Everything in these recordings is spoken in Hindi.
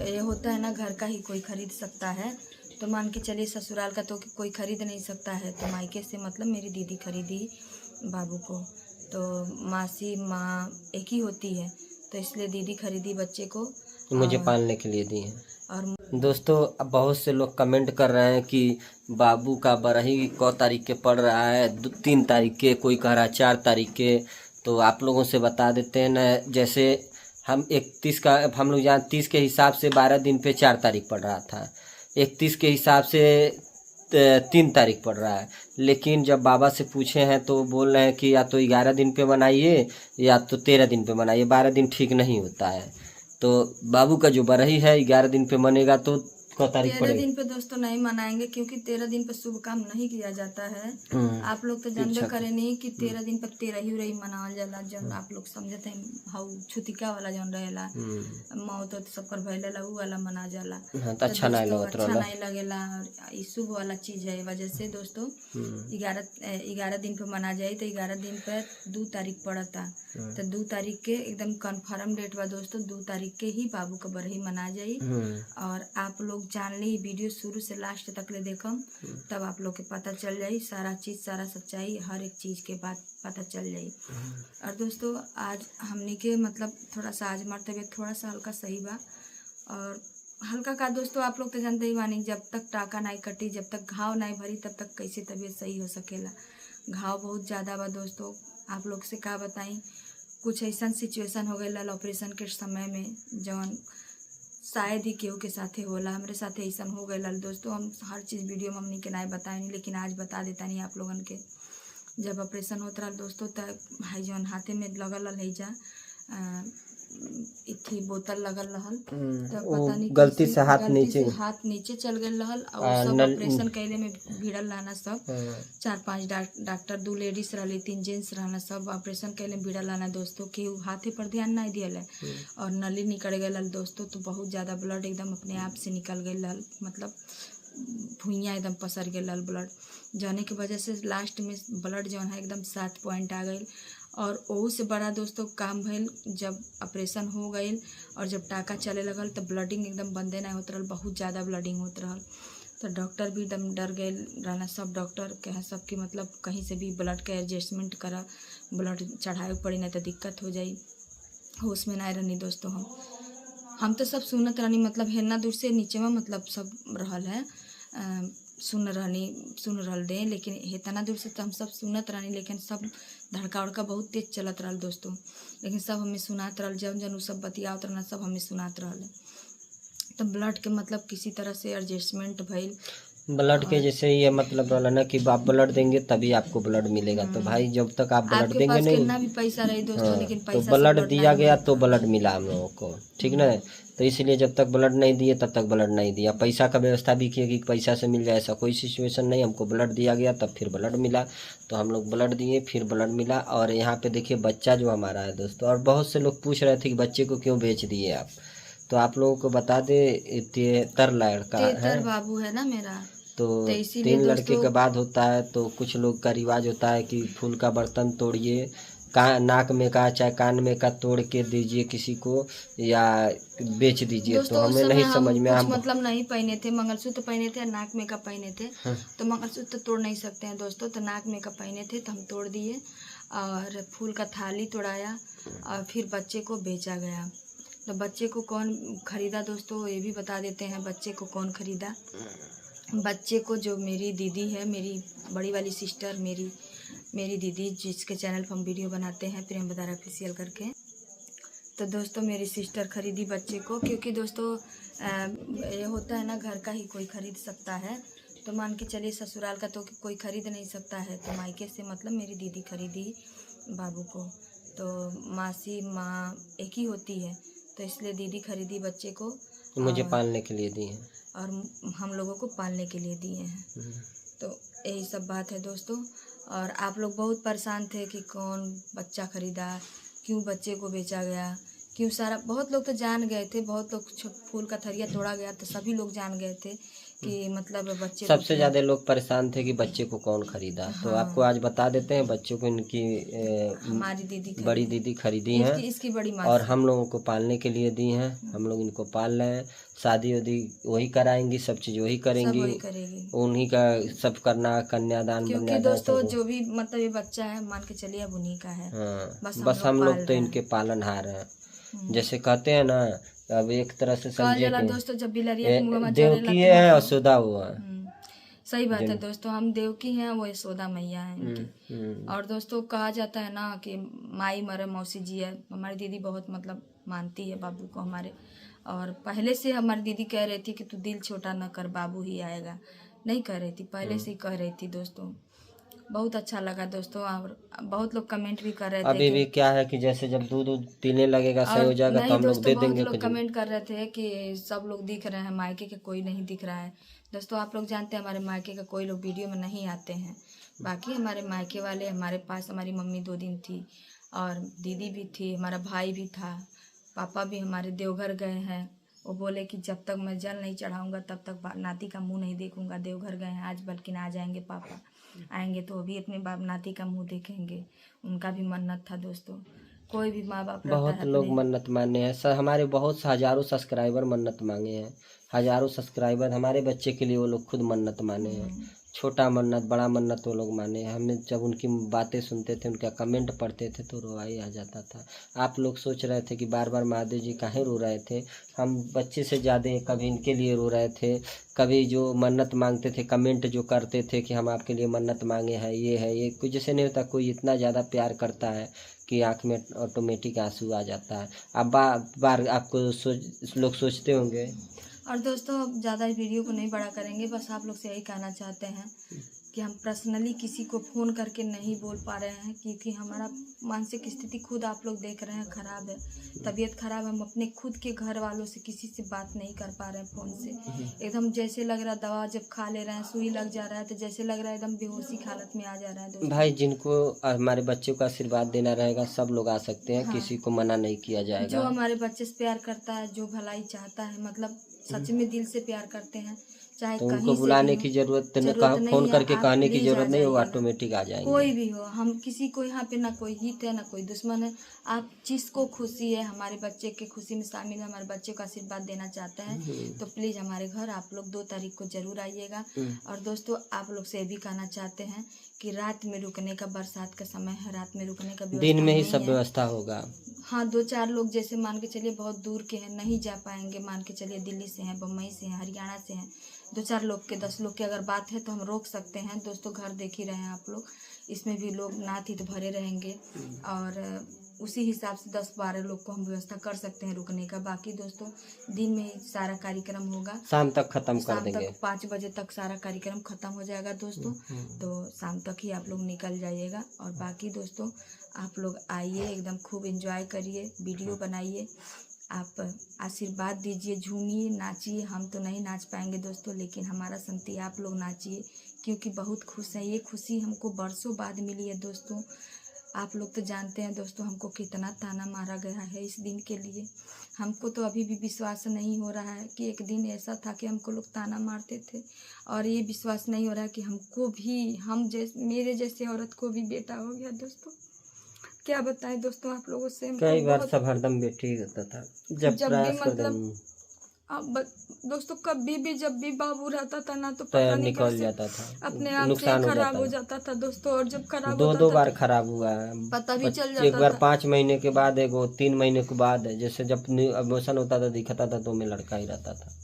ये होता है ना, घर का ही कोई खरीद सकता है। तो मान के चलिए ससुराल का तो कोई खरीद नहीं सकता है, तो मायके से मतलब मेरी दीदी खरीदी बाबू को। तो मासी माँ एक ही होती है, तो इसलिए दीदी खरीदी बच्चे को, मुझे और पालने के लिए दी है। और दोस्तों, अब बहुत से लोग कमेंट कर रहे हैं कि बाबू का बरही क तारीख के पड़ रहा है, 3 तारीख के, कोई कह रहा है 4 तारीख के। तो आप लोगों से बता देते हैं न, जैसे हम 31 का, हम लोग जहाँ 30 के हिसाब से 12 दिन पे 4 तारीख पड़ रहा था, 31 के हिसाब से 3 तारीख पड़ रहा है। लेकिन जब बाबा से पूछे हैं तो बोल रहे हैं कि या तो 11 दिन पे मनाइए या तो 13 दिन पे मनाइए, 12 दिन ठीक नहीं होता है। तो बाबू का जो बरही है 11 दिन पे मनेगा तो क तारीख 13 पड़ेगी। दिन पे दोस्तों नहीं मनाएंगे, क्योंकि 13 दिन पर शुभ काम नहीं किया जाता है। आप लोग तो जानबे करे नहीं कि 13 दिन पर 13 ही रही मनावल जाला। जब आप लोग समझते हैं हाउ छुतिका वाला जौन रहेला, मौत तो सबकर भइलेला उ वाला मना जाला। हाँ, तो अच्छा नहीं दोस्तों लगत अच्छा रहला। नहीं लगेला, ई शुभ वाला चीज है। वजह से दोस्तों 11 दिन पे मना जाए, तो 11 दिन पे 2 तारीख पड़ता। तो 2 तारीख के एकदम कन्फर्म डेट बा दोस्तों, 2 तारीख के ही बाबू का बरही मना जाई। और आप लोग जान ली वीडियो शुरू से लास्ट तक ले देखम, तब आप लोग के पता चल जाई सारा चीज़, सारा सच्चाई, हर एक चीज़ के बात पता चल जाई। और दोस्तों आज हमने के मतलब थोड़ा सा आज हमारी तबीयत थोड़ा सा हल्का सही बा। और हल्का का दोस्तों आप लोग तो जानते ही बानी, जब तक टाका नहीं कटी, जब तक घाव नहीं भरी, तब तक कैसे तबीयत सही हो सकेला। घाव बहुत ज़्यादा बा दोस्तों, आप लोग से का बताई। कुछ ऐसा सिचुएशन हो गई ऑपरेशन के समय में, जौन शायद ही केहू के साथे होला, हमारे साथे ऐसा हो गया दोस्तों। हम हर चीज़ वीडियो में हमनी के नहीं बताए नहीं, लेकिन आज बता देता नहीं आप लोगन के। जब ऑपरेशन होता रहा दोस्तों, तब भाई जौन हाथे में लगल है जा इथी बोतल लगल रहल, तब पता नहीं गलती से हाथ हाथ नीचे चल गए रहल। और आ, सब नल- ऑपरेशन कैले में भिड़ल रहना सब। 4-5 डॉक्टर, 2 लेडीज रहली, 3 जेंट्स रहना, सब ऑपरेशन कैले में भिड़ल रहना दोस्तों। कि हाथे पर ध्यान नहीं दियल है, और नली निकल गई दोस्तों। तो बहुत ज़्यादा ब्लड एकदम अपने आप से निकल गई, मतलब भुइयाँ एकदम पसर गई ब्लड जाने की वजह से। लास्ट में ब्लड जो है एकदम 7 पॉइंट आ गई। और ओहू से बड़ा दोस्तों काम भइल, जब ऑपरेशन हो गई और जब टाका चले लगल, तो ब्लडिंग एकदम बंदे नहीं होत रहल, बहुत ज़्यादा ब्लडिंग होत रहल। तो डॉक्टर भी एकदम डर गए रहना, सब डॉक्टर कहे सब कि मतलब कहीं से भी ब्लड के एडजस्टमेंट करा, ब्लड चढ़ाए पड़ी नहीं तो दिक्कत हो जाई। होश में नहीं रहनी दोस्तों। हम तो सब सुनत रहनी, मतलब हेना दूर से नीचे में मतलब सब रहल है, सुन रहल दे, लेकिन इतना दूर से तो हम सब सुनत रहनी। लेकिन सब धड़का उड़का बहुत तेज चलत रहल दोस्तों, लेकिन सब हमें सुनात रहल, जब जन सब बतियात रहना सब हमें सुनात रहल। तो ब्लड के मतलब किसी तरह से एडजस्टमेंट भइल। ब्लड के जैसे ये मतलब रहला ना कि आप ब्लड देंगे तभी आपको ब्लड मिलेगा। तो भाई जब तक आप ब्लड आपके देंगे पास नहीं, कितना भी पैसा रही दोस्तों, लेकिन तो पैसा से ब्लड ब्लड दिया नहीं गया तो मिलता। ब्लड मिला हम लोगों को, ठीक ना। तो इसलिए जब तक ब्लड नहीं दिए तब तक ब्लड नहीं दिया। पैसा का व्यवस्था भी किया कि पैसा से मिल जाए, ऐसा कोई सिचुएशन नहीं। हमको ब्लड दिया गया तब फिर ब्लड मिला, तो हम लोग ब्लड दिए फिर ब्लड मिला। और यहाँ पे देखिए बच्चा जो हमारा है दोस्तों, और बहुत से लोग पूछ रहे थे कि बच्चे को क्यों बेच दिए आप। तो आप लोगों को बता दे, 73 लड़का है, 73 बाबू है ना मेरा, तो तो इसीलिए 3 लड़के दोस्तों के बाद होता है। तो कुछ लोग का रिवाज होता है कि फूल का बर्तन तोड़िए, नाक में का चाहे कान में का तोड़ के दीजिए किसी को, या बेच दीजिए। तो दोस्तों उस हमें समय नहीं हम समझ में, कुछ हम मतलब नहीं पहने थे, मंगलसूत्र पहने थे, नाक में का पहने थे। तो मंगलसूत्र तो तोड़ नहीं सकते हैं दोस्तों, तो नाक में का पहने थे तो हम तोड़ दिए। और फूल का थाली तोड़ाया, और फिर बच्चे को बेचा गया। तो बच्चे को कौन खरीदा दोस्तों, ये भी बता देते हैं बच्चे को कौन खरीदा। बच्चे को जो मेरी दीदी है, मेरी बड़ी वाली सिस्टर, मेरी दीदी, जिसके चैनल पर हम वीडियो बनाते हैं प्रेम बदार ऑफिशियल करके। तो दोस्तों मेरी सिस्टर खरीदी बच्चे को, क्योंकि दोस्तों ये होता है ना, घर का ही कोई खरीद सकता है। तो मान के चलिए ससुराल का तो कोई खरीद नहीं सकता है, तो मायके से मतलब मेरी दीदी खरीदी बाबू को। तो मासी माँ एक ही होती है, तो इसलिए दीदी खरीदी बच्चे को, मुझे पालने के लिए दी है, और हम लोगों को पालने के लिए दिए हैं। तो यही सब बात है दोस्तों। और आप लोग बहुत परेशान थे कि कौन बच्चा खरीदा, क्यों बच्चे को बेचा गया, कि वो सारा, बहुत लोग तो जान गए थे, बहुत लोग फूल का थरिया तोड़ा गया तो सभी लोग जान गए थे कि मतलब बच्चे को सबसे ज़्यादा लोग परेशान थे कि बच्चे को कौन खरीदा। तो हाँ। आपको आज बता देते हैं, बच्चों को इनकी हमारी दीदी बड़ी दीदी खरीदी हैं इसकी बड़ी और मासी। हम लोगों को पालने के लिए दी हैं। हम लोग इनको पाल रहे हैं, शादी वादी वही कराएंगी, सब चीज़ वही सब करेंगी, वही करेगी, उन्हीं का सब करना, कन्यादान क्योंकि बन्यादान दोस्तों सब। जो भी मतलब ये बच्चा है मान के चलिए अब उन्हीं का है। हाँ, बस हम लोग पाल तो रहे इनके हैं। पालनहार हैं। जैसे कहते हैं ना, अब एक तरह से कहा समझे जाला कि दोस्तों, जब बिलरिया के मुँह में देवकी जरेला है तो और सुधा हुआ है। सही बात है जिन दोस्तों, हम देवकी हैं, वो यशोदा मैया हैं इनकी। और दोस्तों कहा जाता है ना कि माई मरे मौसी जी है। हमारी दीदी बहुत मतलब मानती है बाबू को हमारे, और पहले से हमारी दीदी कह रही थी कि तू दिल छोटा न कर, बाबू ही आएगा। नहीं कह रही थी, पहले से ही कह रही थी दोस्तों। बहुत अच्छा लगा दोस्तों, और बहुत लोग कमेंट भी कर रहे थे अभी भी क्या है कि जैसे जब दूध पीने लगेगा, सही हो जाएगा तो नहीं हम लोग दोस्तों, दे बहुत देंगे लोग कुछ। कमेंट कर रहे थे कि सब लोग दिख रहे हैं मायके के, कोई नहीं दिख रहा है। दोस्तों आप लोग जानते हैं हमारे मायके का कोई लोग वीडियो में नहीं आते हैं। बाकी हमारे मायके वाले हमारे पास, हमारी मम्मी 2 दिन थी और दीदी भी थी, हमारा भाई भी था, पापा भी हमारे देवघर गए हैं। वो बोले कि जब तक मैं जल नहीं चढ़ाऊंगा तब तक नाती का मुंह नहीं देखूंगा। देवघर गए हैं आज, बल्कि आ जाएंगे पापा, आएंगे तो वो भी अपने बाप नाती का मुंह देखेंगे। उनका भी मन्नत था दोस्तों। कोई भी माँ बाप रहता बहुत है लोग अपने, मन्नत माने हैं सर, हमारे बहुत हजारों सब्सक्राइबर मन्नत मांगे हैं। हजारों सब्सक्राइबर हमारे बच्चे के लिए वो लोग खुद मन्नत माने हैं। छोटा मन्नत, बड़ा मन्नत वो लोग माने हैं। हमें जब उनकी बातें सुनते थे, उनका कमेंट पढ़ते थे तो रोवाई आ जाता था। आप लोग सोच रहे थे कि बार बार महादेव जी काहे रो रहे थे। हम बच्चे से ज़्यादा कभी इनके लिए रो रहे थे, कभी जो मन्नत मांगते थे, कमेंट जो करते थे कि हम आपके लिए मन्नत मांगे हैं, ये कुछ जैसे नहीं होता, कोई इतना ज़्यादा प्यार करता है कि आँख में ऑटोमेटिक आंसू आ जाता है। अब बार आपको लोग सोचते होंगे। और दोस्तों अब ज़्यादा वीडियो को नहीं बड़ा करेंगे, बस आप लोग से यही कहना चाहते हैं कि हम पर्सनली किसी को फ़ोन करके नहीं बोल पा रहे हैं, क्योंकि हमारा मानसिक स्थिति खुद आप लोग देख रहे हैं ख़राब है, तबीयत ख़राब। हम अपने खुद के घर वालों से किसी से बात नहीं कर पा रहे हैं फ़ोन से। एकदम जैसे लग रहा, दवा जब खा ले रहे हैं सुई लग जा रहा है तो जैसे लग रहा है एकदम बेहोशी हालत में आ जा रहा है दोस्तों। भाई जिनको हमारे बच्चों को आशीर्वाद देना रहेगा सब लोग आ सकते हैं, हाँ। किसी को मना नहीं किया जो जाएगा। हमारे बच्चे से प्यार करता है, जो भलाई चाहता है, मतलब सच में दिल से प्यार करते हैं, चाहे तो कहीं उनको से बुलाने भी की हो, जरूरत जरूरत नहीं फ़ोन है। करके आप कहने की प्लीज आ जरूरत नहीं, वो जाइएगा, ऑटोमेटिक आ जाएंगे। कोई भी हो, हम किसी को यहाँ पे ना कोई हित है ना कोई दुश्मन है। आप जिसको खुशी है हमारे बच्चे के खुशी में शामिल है, हमारे बच्चे को आशीर्वाद देना चाहते हैं तो प्लीज़ हमारे घर आप लोग 2 तारीख को जरूर आइएगा। और दोस्तों आप लोग से ये भी कहना चाहते हैं कि रात में रुकने का, बरसात का समय है, रात में रुकने का व्यवस्था दिन में ही नहीं सब है। व्यवस्था होगा। हाँ 2-4 लोग जैसे मान के चलिए बहुत दूर के हैं, नहीं जा पाएंगे, मान के चलिए दिल्ली से हैं, बम्बई से हैं, हरियाणा से हैं, 2-4 लोग के 10 लोग की अगर बात है तो हम रोक सकते हैं दोस्तों। घर देख ही रहे हैं आप लोग, इसमें भी लोग नाथ ही तो भरे रहेंगे और उसी हिसाब से 10-12 लोग को हम व्यवस्था कर सकते हैं रुकने का। बाकी दोस्तों दिन में ही सारा कार्यक्रम होगा, शाम तक ख़त्म कर शाम देंगे। तक 5 बजे तक सारा कार्यक्रम खत्म हो जाएगा दोस्तों। तो शाम तक ही आप लोग निकल जाइएगा। और बाकी दोस्तों आप लोग आइए, एकदम खूब एंजॉय करिए, वीडियो बनाइए, आप आशीर्वाद दीजिए, झूमिए, नाचिए। हम तो नहीं नाच पाएंगे दोस्तों, लेकिन हमारा संती आप लोग नाचिए, क्योंकि बहुत खुश है। ये खुशी हमको बरसों बाद मिली है दोस्तों। आप लोग तो जानते हैं दोस्तों हमको कितना ताना मारा गया है इस दिन के लिए। हमको तो अभी भी विश्वास नहीं हो रहा है कि एक दिन ऐसा था कि हमको लोग ताना मारते थे, और ये विश्वास नहीं हो रहा है कि हमको भी, मेरे जैसे औरत को भी बेटा हो गया दोस्तों। क्या बताएं दोस्तों आप लोगों से, कई बार सब हरदम बेटी होता था, जब भी प्रयास कर मतलब अब दोस्तों कभी भी जब भी बाबू रहता था ना तो पता पैर नहीं निकल कैसे जाता था, अपने आप से नुकसान हो खराब जाता हो था। जाता था दोस्तों। और जब खराब दो होता दो था बार तो खराब हुआ है। पता भी चल एक जाता बार था। 5 महीने के बाद, एगो 3 महीने के बाद, जैसे जब अबॉर्शन होता था दिखता था तो में लड़का ही रहता था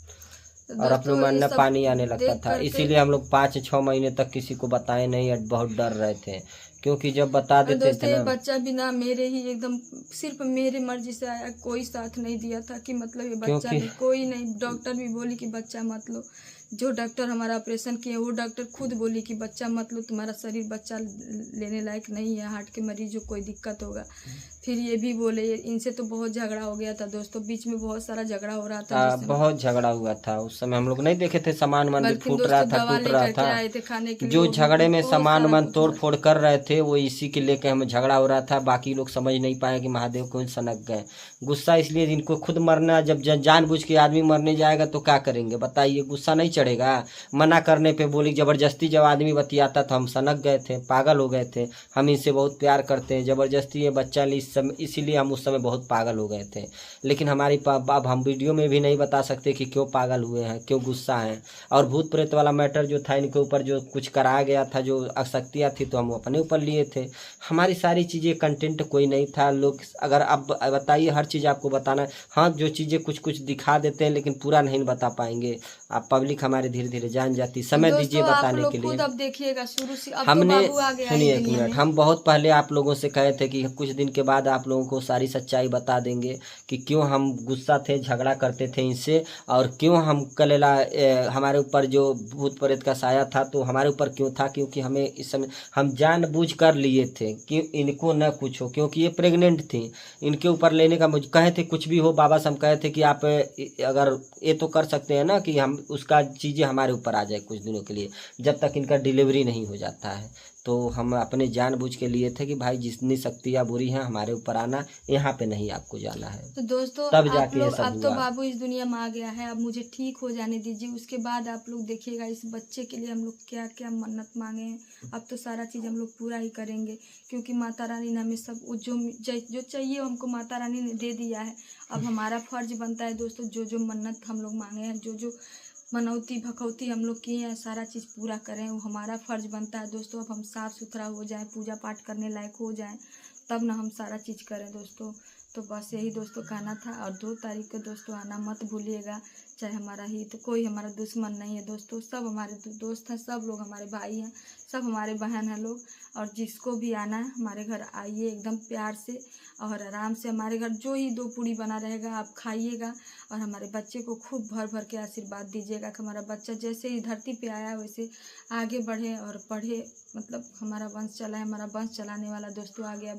तो और अपने दोस्तों मन ये में सब पानी आने लगता देख था। करके, इसीलिए हम लोग 5-6 महीने तक किसी को बताए नहीं और बहुत डर रहे थे, क्योंकि जब बता और देते थे दोस्तों ये ना। बच्चा बिना मेरे ही एकदम सिर्फ मेरे मर्जी से आया, कोई साथ नहीं दिया था कि मतलब ये बच्चा क्योंकि भी, कोई नहीं। डॉक्टर भी बोली कि बच्चा मत लो, जो डॉक्टर हमारा ऑपरेशन किए वो डॉक्टर खुद बोली कि बच्चा मत लो, तुम्हारा शरीर बच्चा लेने लायक नहीं है, हार्ट के मरीज हो, कोई दिक्कत होगा। फिर ये भी बोले, इनसे तो बहुत झगड़ा हो गया था दोस्तों, बीच में बहुत सारा झगड़ा हो रहा था जिस समय, बहुत झगड़ा हुआ था उस समय, हम लोग नहीं देखे थे, सामान वामान भी बल्कि फूट रहा दोस्तों था, दवा टूट रहा लेकर के था। आए थे खाने के लिए, जो वो भी झगड़े में बहुत सामान सारा वामान कुछ तोड़ हुआ। फोड़ कर रहे थे वो इसी के लेके हमें झगड़ा हो रहा था। बाकी लोग समझ नहीं पाए कि महादेव क्यों सनक गए। गुस्सा इसलिए, जिनको खुद मरना, जब जानबूझ के आदमी मरने जाएगा तो क्या करेंगे बताइए, गुस्सा नहीं चढ़ेगा। मना करने पे बोली, जबरदस्ती जब आदमी बतियाता तो हम सनक गए थे, पागल हो गए थे। हम इनसे बहुत प्यार करते हैं, जबरदस्ती ये बच्चा ली इस समय, इसीलिए हम उस समय बहुत पागल हो गए थे। लेकिन हमारी अब हम वीडियो में भी नहीं बता सकते कि क्यों पागल हुए हैं, क्यों गुस्सा हैं। और भूत प्रेत वाला मैटर जो था, इनके ऊपर जो कुछ कराया गया था, जो अशक्तियाँ थी, तो हम अपने ऊपर लिए थे। हमारी सारी चीज़ें, कंटेंट कोई नहीं था। लोग अगर अब बताइए, हर चीज़ आपको बताना है। हाँ, जो चीज़ें कुछ कुछ दिखा देते हैं लेकिन पूरा नहीं बता पाएंगे। आप पब्लिक हमारे धीरे धीरे जान जाती, तो समय दीजिए दोस्तों आप बताने लोग के लिए। खुद अब देखिएगा शुरू से, अब तो हमने, बाबू आ गया सुनिए इस एक दुनिया मिनट, में। हम बहुत पहले आप लोगों से कहे थे कि कुछ दिन के बाद आप लोगों को सारी सच्चाई बता देंगे कि क्यों हम गुस्सा थे, झगड़ा करते थे इनसे, और क्यों हम कलेला हमारे ऊपर जो भूत प्रेत का साया था तो हमारे ऊपर क्यों था। क्योंकि हमें इस समय हम जानबूझ कर लिए थे कि इनको न कुछ हो, क्योंकि ये प्रेग्नेंट थी। इनके ऊपर लेने का मुझे कहे थे, कुछ भी हो बाबा से हम कहे थे कि आप अगर ये तो कर सकते हैं ना कि हम उसका चीज़ें हमारे ऊपर आ जाए कुछ दिनों के लिए, जब तक इनका डिलीवरी नहीं हो जाता है। तो हम अपने जानबूझ के लिए थे कि भाई जितनी शक्तियाँ बुरी हैं हमारे ऊपर आना, यहाँ पे नहीं आपको जाना है। तो दोस्तों तब आप जाके ये लोग, सब अब तो हुआ। बाबू इस दुनिया में आ गया है, अब मुझे ठीक हो जाने दीजिए, उसके बाद आप लोग देखिएगा इस बच्चे के लिए हम लोग क्या क्या मन्नत मांगे हैं। अब तो सारा चीज़ हम लोग पूरा ही करेंगे, क्योंकि माता रानी ने हमें सब जो चाहिए हमको माता रानी ने दे दिया है। अब हमारा फर्ज बनता है दोस्तों, जो जो मन्नत हम लोग मांगे हैं, जो जो मनौती भखौती हम लोग किए हैं, सारा चीज़ पूरा करें, वो हमारा फर्ज बनता है दोस्तों। अब हम साफ़ सुथरा हो जाएं, पूजा पाठ करने लायक हो जाएं, तब ना हम सारा चीज़ करें दोस्तों। तो बस यही दोस्तों कहना था। और 2 तारीख को दोस्तों आना मत भूलिएगा। चाहे हमारा हित, कोई हमारा दुश्मन नहीं है दोस्तों, सब हमारे दोस्त हैं, सब लोग हमारे भाई हैं, सब हमारे बहन हैं लोग। और जिसको भी आना है हमारे घर आइए एकदम प्यार से और आराम से। हमारे घर जो ही 2 पूड़ी बना रहेगा आप खाइएगा, और हमारे बच्चे को खूब भर भर के आशीर्वाद दीजिएगा कि हमारा बच्चा जैसे ही धरती पे आया वैसे आगे बढ़े और पढ़े, मतलब हमारा वंश चला है, हमारा वंश चलाने वाला दोस्तों आ गया।